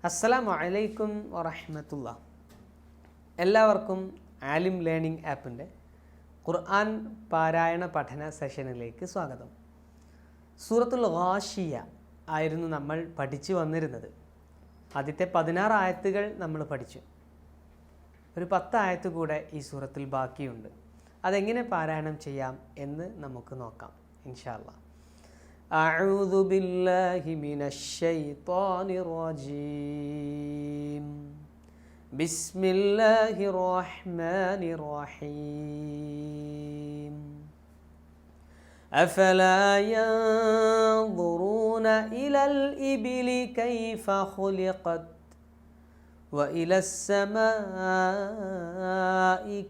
അസ്സലാമു അലൈക്കും വറഹ്മത്തുള്ളാ. എല്ലാവർക്കും ആലിം ലേണിംഗ് ആപ്പിൻ്റെ ഖുർആൻ പാരായണ പഠന സെഷനിലേക്ക് സ്വാഗതം. സൂറത്തുൽ ഗാഷിയ ആയിരുന്നു നമ്മൾ പഠിച്ചു വന്നിരുന്നത്. ആദ്യത്തെ 16 ആയത്തുകൾ നമ്മൾ പഠിച്ചു. ഒരു 10 ആയത്ത് കൂടെ ഈ സൂറത്തിൽ ബാക്കിയുണ്ട്. അതെങ്ങനെ പാരായണം ചെയ്യാം എന്ന് നമുക്ക് നോക്കാം ഇൻഷാ അല്ലാഹ്. أعوذ بالله من الشيطان الرجيم بسم الله الرحمن الرحيم أفلا ينظرون إلى الإبل كيف خلقت وإلى السماء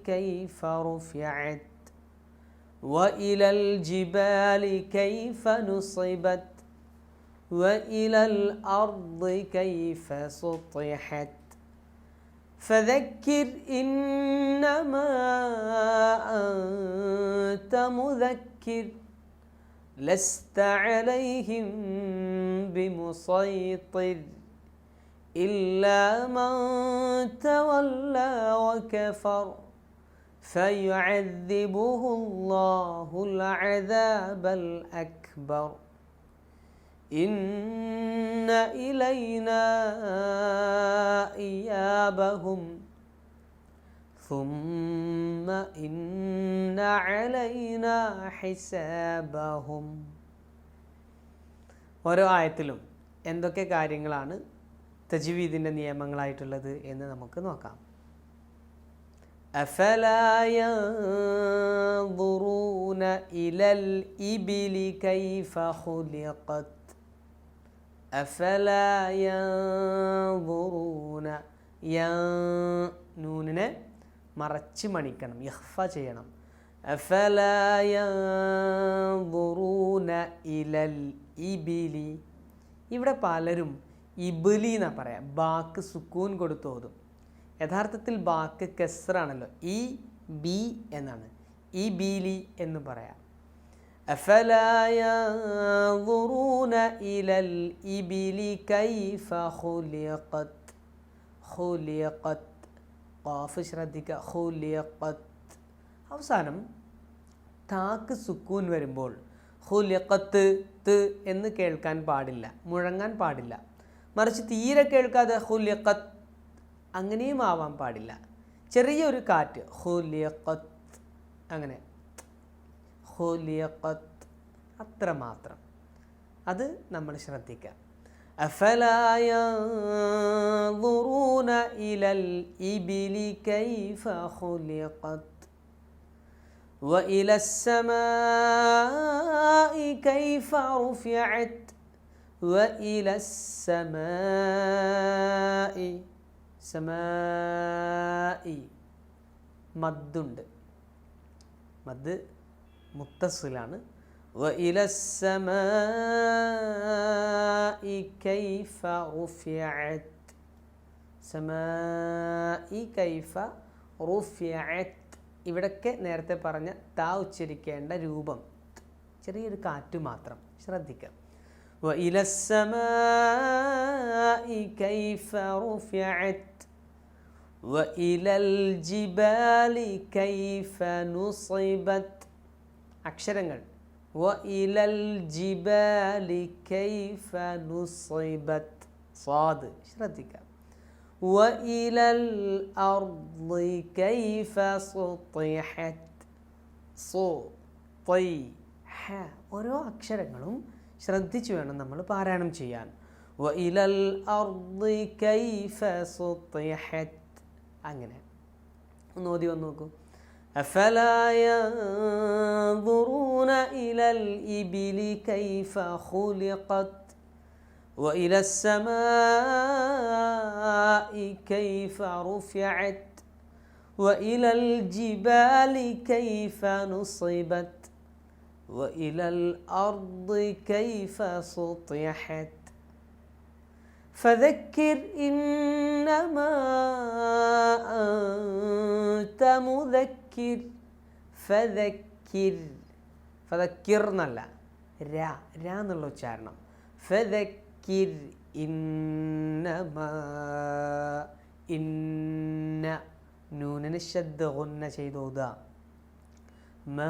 كيف رفعت وإلى الجبال كيف نصبت وإلى الأرض كيف سطحت فذكر إنما أنت مذكر لست عليهم بمسيطر إلا من تولى وكفر فيعذبه الله العذاب الأكبر إن إلينا إيابهم ثم إن علينا حسابهم. ഓരോ ആയത്തിലും എന്തൊക്കെ കാര്യങ്ങളാണ് തജ്വീദിൻ്റെ നിയമങ്ങളായിട്ടുള്ളത് എന്ന് നമുക്ക് നോക്കാം. أفلا ينظرون إلى الإبل كيف خلقت أفلا ينظرون നൂനിനെ മറച്ച് മണിക്കണം, ഇഖ്ഫ ചെയ്യണം. أفلا ينظرون إلى الإبل. ഇവിടെ പലരും ഇബിലി എന്നാ പറയാം, ബാക്ക് സുക്കൂൻ കൊടുത്ത് ഓതും. യഥാർത്ഥത്തിൽ ബാക്ക് കെസ്റാണല്ലോ, ഇ ബി എന്നാണ്, ഇ ബീലി എന്ന് പറയാം. أفلا ينظرون إلى الإبل كيف خلقت خلقت ഖാഫ് ശ്രദ്ധിക്കുക, خلقت. അവസാനം താക്ക് സുക്കൂൻ വരുമ്പോൾ ഖുലിഖത്ത് ത് എന്ന് കേൾക്കാൻ പാടില്ല, മുഴങ്ങാൻ പാടില്ല. മറിച്ച് തീരെ കേൾക്കാതെ ഖുലിഖത്ത് അങ്ങനെയും ആവാൻ പാടില്ല. ചെറിയൊരു കാറ്റ്, ഖുലിഖത്ത്, അങ്ങനെ ഖുലിഖത്ത്, അത്രമാത്രം. അത് നമ്മൾ ശ്രദ്ധിക്കുക. أفلا ينظرون إلى الإبل كيف خلقت وإلى السماء كيف رفعت وإلى السماء സമായി മദ്ദുണ്ട്, മദ് മുത്തസിലാണ്. وإلى السماء كيف رفعت سماء كيف رفعت. ഇവിടൊക്കെ നേരത്തെ പറഞ്ഞ താ ഉച്ചരിക്കേണ്ട രൂപം, ചെറിയൊരു കാറ്റ് മാത്രം ശ്രദ്ധിക്കാം. وإلى السماء كيف رفعت وإلى الجبال كيف نصبت. അക്ഷരങ്ങൾ وإلى الجبال كيف نصبت صاد ശ്രദ്ധിക്കുക. وإلى الأرض كيف سطحت ص ഓരോ അക്ഷരങ്ങളും ശ്രദ്ധിച്ചു വേണം നമ്മൾ പാരായണം ചെയ്യാൻ. وإلى الأرض كيف سطحت. അങ്ങനെ ഒന്ന് ഓതി വന്ന് നോക്കൂ. أفلا ينظرون إلى الإبل كيف خلقت وإلى السماء كيف رفعت وإلى الجبال كيف نصبت وإلى الأرض كيف سطحت فذكر إنما أنت مذكر فذكر ഫദക്കിർ എന്നല്ല, രാ എന്നുള്ള ഉച്ചാരണം. ഫദക്കിർ ഇന്നമാ ഇന്ന നൂനിന് ശദ്ദ ഗുന്ന ചെയ്തോദാ മാ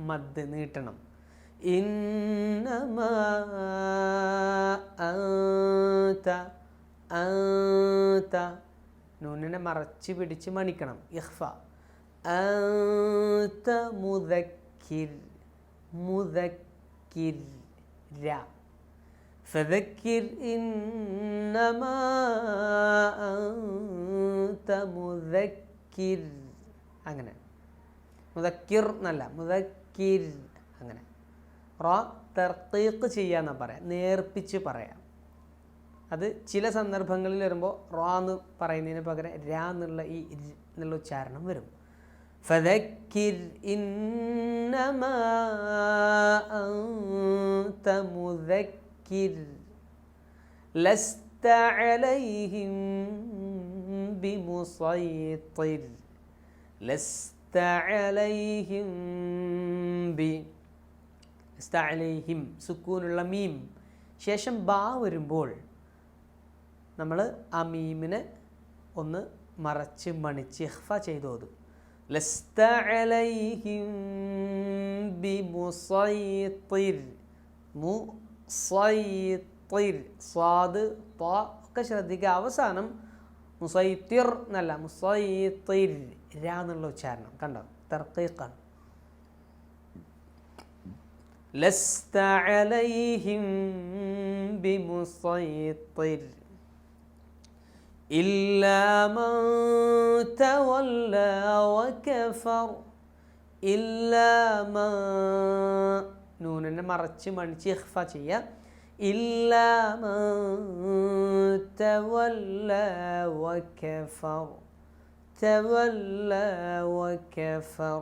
മദ് നീട്ടണം ഇന്നമാ അൻത അൻത നൂനിനെ മറച്ച് പിടിച്ച് മണിക്കണം ഇഖ്ഫ അൻത മുദക്കിർ മുദക്കിർ ര ഫദക്കിർ ഇന്നമാ അൻത മുദക്കിർ അങ്ങനെ മുദക്കിർ എന്നല്ല മുദക്കിർ അങ്ങനെ റ തർക്കീഖ് ചെയ്യാന്നാണ് പറയാം നേർപ്പിച്ച് പറയാം അത് ചില സന്ദർഭങ്ങളിൽ വരുമ്പോൾ റ എന്ന് പറയുന്നതിന് പകരം ര എന്നുള്ള ഈ എന്നുള്ള ഉച്ചാരണം വരും ഫദക്കിർ ഇന്നമാ അൻത മുദക്കിർ ലസ്ത അലൈഹിം ബിമുസൈത്തിർ ലസ്ത അലൈഹിം ലസ്ത അലൈഹിം സുക്കൂനുള്ള മീം ശേഷം ബാ വരുമ്പോൾ നമ്മൾ ആ മീമിനെ ഒന്ന് മറച്ച് മണിച്ച് ഇഖ്ഫ ചെയ്ത് ഓതും ലസ്ത അലൈഹിം ബിമുസൈത്തിർ മുസൈത്തിർ സ്വാദ് ത ഒക്കെ ശ്രദ്ധിക്കുക അവസാനം മുസൈത്തിർ എന്നല്ല മുസൈത്തിർ ര എന്നുള്ള ഉച്ചാരണം കണ്ടോ തർക്കീഖാണ് ലസ്ത അലൈഹിം ബിമുസൈത്തിർ ഇല്ലാ മൻ തവല്ലാ വകഫർ ഇല്ലാ മൻ നൂനിനെ മറച്ച് മണിച്ച് ഇഖ്ഫ ചെയ്യുക ഇല്ലാ മൻ തവല്ലാ വകഫർ തവല്ലാ വകഫർ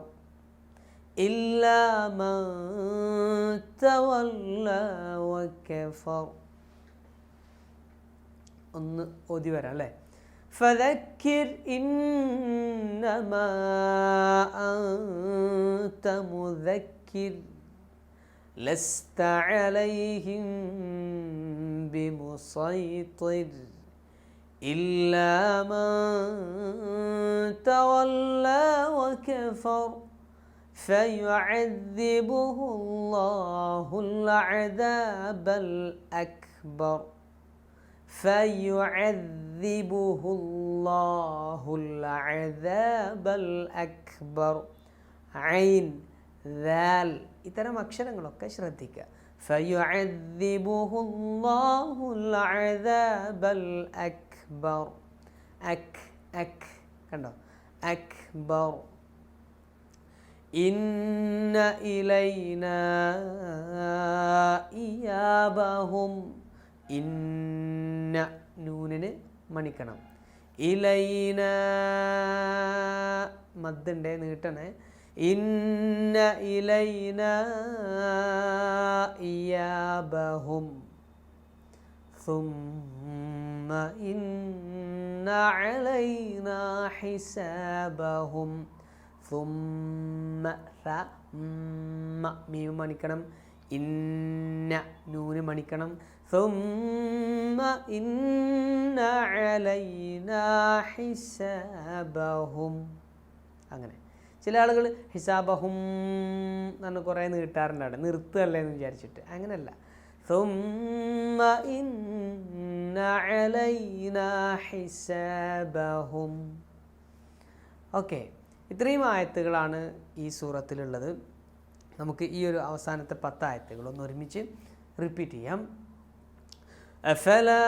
ഇല്ലാ മൻ തവല്ലാ വകഫർ ഒന്ന് ഓതി വരാം അല്ലേ ഫദക്കിർ ഇന്നമാ അൻത മുദക്കിർ ലസ്ത അലൈഹിം ബിമുസൈത്തിർ ഇല്ലാ മൻ തവല്ലാ വകഫർ فيعذبه الله العذاب الأكبر فيعذبه الله العذاب الأكبر عين ذال ഇത്തരം അക്ഷരങ്ങളൊക്കെ ശ്രദ്ധിക്കുക فيعذبه الله العذاب الأكبر അക് കണ്ടോ അക്ബർ ഇന്ന ഇലൈനാ ഇയാബഹും ഇന്ന നൂനിന് മണിക്കണം ഇലൈന മദ്ദുണ്ടേ നീട്ടണേ ഇന്ന ഇലൈന ഇയാബഹും ثم إن علينا حسابهم ثم മീം മണിക്കണം ഇന്ന നൂന് മണിക്കണം ثم إن علينا حسابهم അങ്ങനെ ചില ആളുകൾ ഹിസാബഹും എന്ന് കുറേ നീട്ടാറുണ്ട് അവിടെ നിർത്തുകയല്ലേ എന്ന് വിചാരിച്ചിട്ട് അങ്ങനെയല്ല ثم إن علينا حسابهم ഓക്കെ ഇത്രയും ആയത്തുകളാണ് ഈ സൂറത്തിലുള്ളത് നമുക്ക് ഈ ഒരു അവസാനത്തെ 10 ആയത്തുകൾ ഒന്ന് ഒരുമിച്ച് റിപ്പീറ്റ് ചെയ്യാം أفلا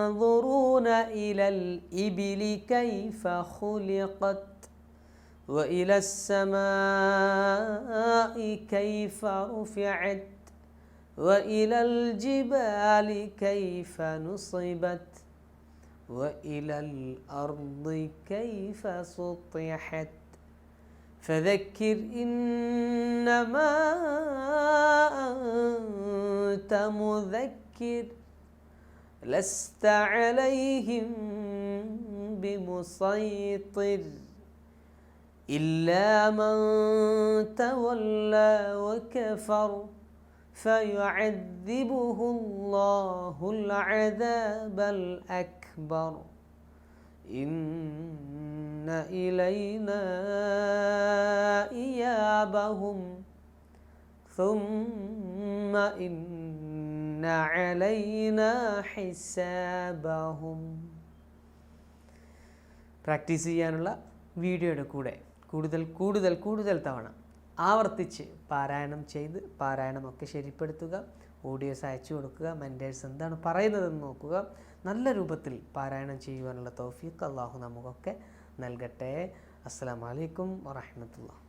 ينظرون إلى الإبل كيف خلقت وإلى السماء كيف رفعت وإلى الجبال كيف نصبت وإلى الأرض كيف سطحت فذكر إنما أنت مذكر لست عليهم بمسيطر إلا من تولى وكفر فيعذبه الله العذاب الأكبر إن إلينا إيابهم ثم إن علينا حسابهم. പ്രാക്ടീസ് ചെയ്യാനുള്ള വീഡിയോയുടെ കൂടെ കൂടുതൽ തവണ ആവർത്തിച്ച് പാരായണം ചെയ്ത് പാരായണമൊക്കെ ശരിപ്പെടുത്തുക. ഓഡിയോസ് അയച്ചു കൊടുക്കുക. മെൻറ്റേഴ്സ് എന്താണ് പറയുന്നതെന്ന് നോക്കുക. നല്ല രൂപത്തിൽ പാരായണം ചെയ്യുവാനുള്ള തൗഫീഖ് അല്ലാഹു നമുക്കൊക്കെ നൽകട്ടെ. അസ്സലാമു അലൈക്കും വറഹ്മത്തുള്ളാഹി.